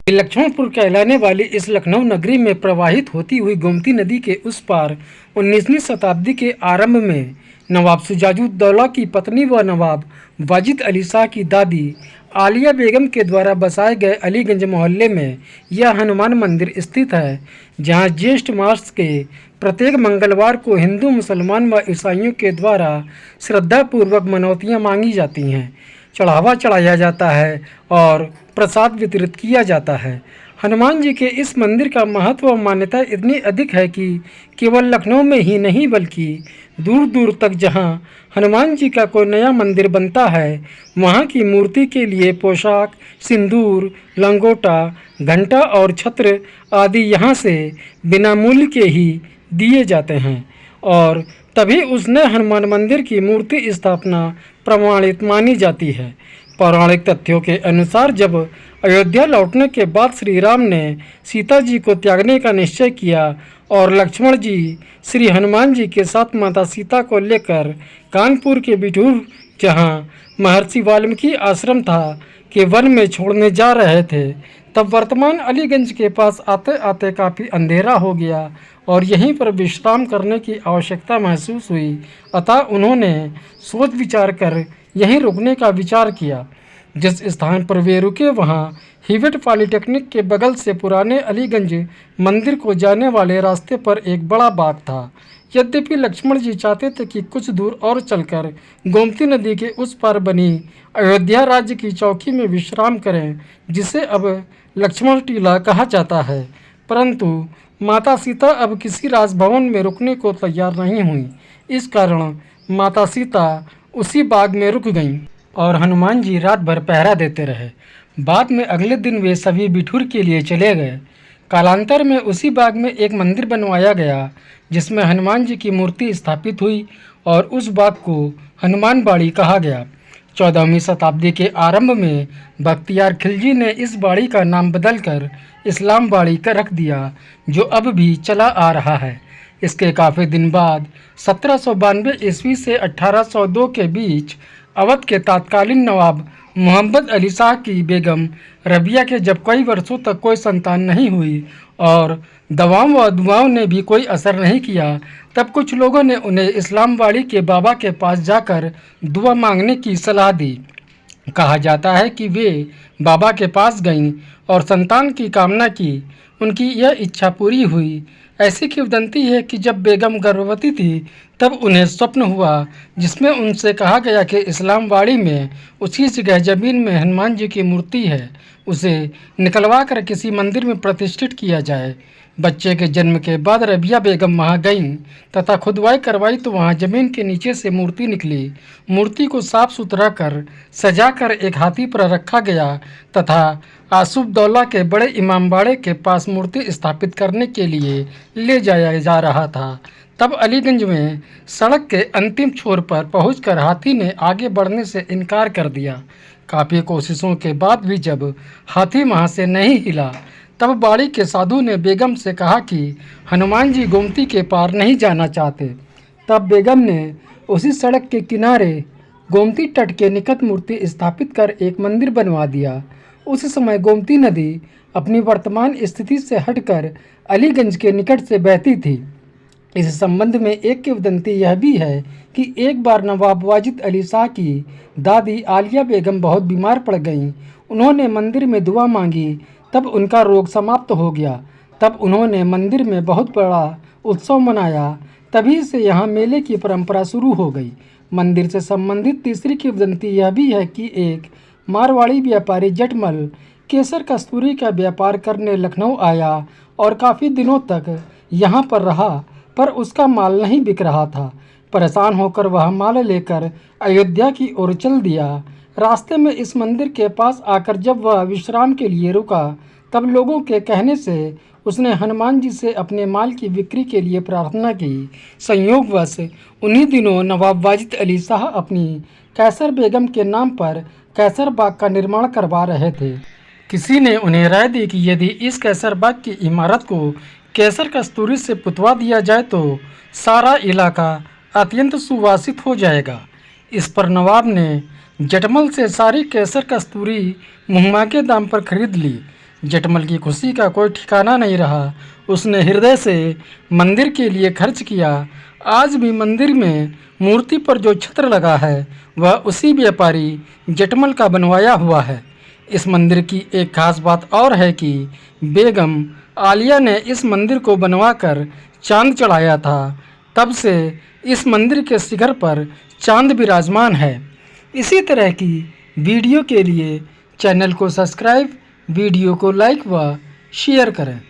लक्ष्मणपुर कहलाने वाली इस लखनऊ नगरी में प्रवाहित होती हुई गोमती नदी के उस पार 19वीं शताब्दी के आरंभ में नवाब सिराजुद्दौला की पत्नी व नवाब वाजिद अली शाह की दादी आलिया बेगम के द्वारा बसाए गए अलीगंज मोहल्ले में यह हनुमान मंदिर स्थित है, जहां ज्येष्ठ मास के प्रत्येक मंगलवार को हिंदू, मुसलमान व ईसाइयों के द्वारा श्रद्धापूर्वक मनौतियाँ मांगी जाती हैं, चढ़ावा चढ़ाया जाता है और प्रसाद वितरित किया जाता है। हनुमान जी के इस मंदिर का महत्व व मान्यता इतनी अधिक है कि केवल लखनऊ में ही नहीं बल्कि दूर दूर तक जहां हनुमान जी का कोई नया मंदिर बनता है, वहां की मूर्ति के लिए पोशाक, सिंदूर, लंगोटा, घंटा और छत्र आदि यहां से बिना मूल्य के ही दिए जाते हैं और तभी उस नए हनुमान मंदिर की मूर्ति स्थापना प्रमाणित मानी जाती है। पौराणिक तथ्यों के अनुसार जब अयोध्या लौटने के बाद श्री राम ने सीता जी को त्यागने का निश्चय किया और लक्ष्मण जी श्री हनुमान जी के साथ माता सीता को लेकर कानपुर के बिठूर, जहाँ महर्षि वाल्मीकि आश्रम था, के वन में छोड़ने जा रहे थे, तब वर्तमान अलीगंज के पास आते आते काफ़ी अंधेरा हो गया और यहीं पर विश्राम करने की आवश्यकता महसूस हुई। अतः उन्होंने सोच विचार कर यहीं रुकने का विचार किया। जिस स्थान पर वे रुके वहाँ हिवेट पॉलिटेक्निक के बगल से पुराने अलीगंज मंदिर को जाने वाले रास्ते पर एक बड़ा बाग था। यद्यपि लक्ष्मण जी चाहते थे कि कुछ दूर और चलकर गोमती नदी के उस पार बनी अयोध्या राज्य की चौकी में विश्राम करें, जिसे अब लक्ष्मण टीला कहा जाता है, परंतु माता सीता अब किसी राजभवन में रुकने को तैयार नहीं हुई। इस कारण माता सीता उसी बाग में रुक गईं और हनुमान जी रात भर पहरा देते रहे। बाद में अगले दिन वे सभी बिठूर के लिए चले गए। कालांतर में उसी बाग में एक मंदिर बनवाया गया, जिसमें हनुमान जी की मूर्ति स्थापित हुई और उस बाग को हनुमान बाड़ी कहा गया। 14वीं शताब्दी के आरंभ में बख्तियार खिलजी ने इस बाड़ी का नाम बदलकर इस्लाम बाड़ी का रख दिया, जो अब भी चला आ रहा है। इसके काफ़ी दिन बाद 1792 ईस्वी से 1802 के बीच अवध के तत्कालीन नवाब मोहम्मद अली शाह की बेगम रबिया के जब कई वर्षों तक कोई संतान नहीं हुई और दवाओं व दुआओं ने भी कोई असर नहीं किया, तब कुछ लोगों ने उन्हें इस्लामबाड़ी के बाबा के पास जाकर दुआ मांगने की सलाह दी। कहा जाता है कि वे बाबा के पास गईं और संतान की कामना की। उनकी यह इच्छा पूरी हुई। ऐसी किंवदंती है कि जब बेगम गर्भवती थी तब उन्हें स्वप्न हुआ, जिसमें उनसे कहा गया कि इस्लामबाड़ी में उसी जगह ज़मीन में हनुमान जी की मूर्ति है, उसे निकलवा कर किसी मंदिर में प्रतिष्ठित किया जाए। बच्चे के जन्म के बाद रबिया बेगम वहां गईं तथा खुदवाई करवाई तो वहां ज़मीन के नीचे से मूर्ति निकली। मूर्ति को साफ सुथरा कर सजा कर एक हाथी पर रखा गया तथा आसुफदौला के बड़े इमामबाड़े के पास मूर्ति स्थापित करने के लिए ले जाया जा रहा था। तब अलीगंज में सड़क के अंतिम छोर पर पहुंचकर हाथी ने आगे बढ़ने से इनकार कर दिया। काफ़ी कोशिशों के बाद भी जब हाथी वहां से नहीं हिला, तब बाड़ी के साधु ने बेगम से कहा कि हनुमान जी गोमती के पार नहीं जाना चाहते। तब बेगम ने उसी सड़क के किनारे गोमती तट के निकट मूर्ति स्थापित कर एक मंदिर बनवा दिया। उस समय गोमती नदी अपनी वर्तमान स्थिति से हटकर अलीगंज के निकट से बहती थी। इस संबंध में एक किंवदंती यह भी है कि एक बार नवाब वाजिद अली शाह की दादी आलिया बेगम बहुत बीमार पड़ गईं। उन्होंने मंदिर में दुआ मांगी, तब उनका रोग समाप्त हो गया। तब उन्होंने मंदिर में बहुत बड़ा उत्सव मनाया। तभी से यहाँ मेले की परंपरा शुरू हो गई। मंदिर से संबंधित तीसरी किंवदंती यह भी है कि एक मारवाड़ी व्यापारी जटमल केसर कस्तूरी का व्यापार करने लखनऊ आया और काफ़ी दिनों तक यहाँ पर रहा, पर उसका माल नहीं बिक रहा था। परेशान होकर वह माल लेकर अयोध्या की ओर चल दिया। रास्ते में इस मंदिर के पास आकर जब वह विश्राम के लिए रुका, तब लोगों के कहने से उसने हनुमान जी से अपने माल की बिक्री के लिए प्रार्थना की। संयोगवश उन्हीं दिनों नवाब वाजिद अली शाह अपनी कैसर बेगम के नाम पर कैसर बाग का निर्माण करवा रहे थे। किसी ने उन्हें राय दी कि यदि इस कैसर बाग की इमारत को कैसर कस्तूरी से पुतवा दिया जाए तो सारा इलाका अत्यंत सुवासित हो जाएगा। इस पर नवाब ने जटमल से सारी कैसर कस्तूरी मुहम्मा के दाम पर खरीद ली। जटमल की खुशी का कोई ठिकाना नहीं रहा। उसने हृदय से मंदिर के लिए खर्च किया। आज भी मंदिर में मूर्ति पर जो छत्र लगा है वह उसी व्यापारी जटमल का बनवाया हुआ है। इस मंदिर की एक खास बात और है कि बेगम आलिया ने इस मंदिर को बनवाकर चांद चढ़ाया था। तब से इस मंदिर के शिखर पर चांद विराजमान है। इसी तरह की वीडियो के लिए चैनल को सब्सक्राइब, वीडियो को लाइक व शेयर करें।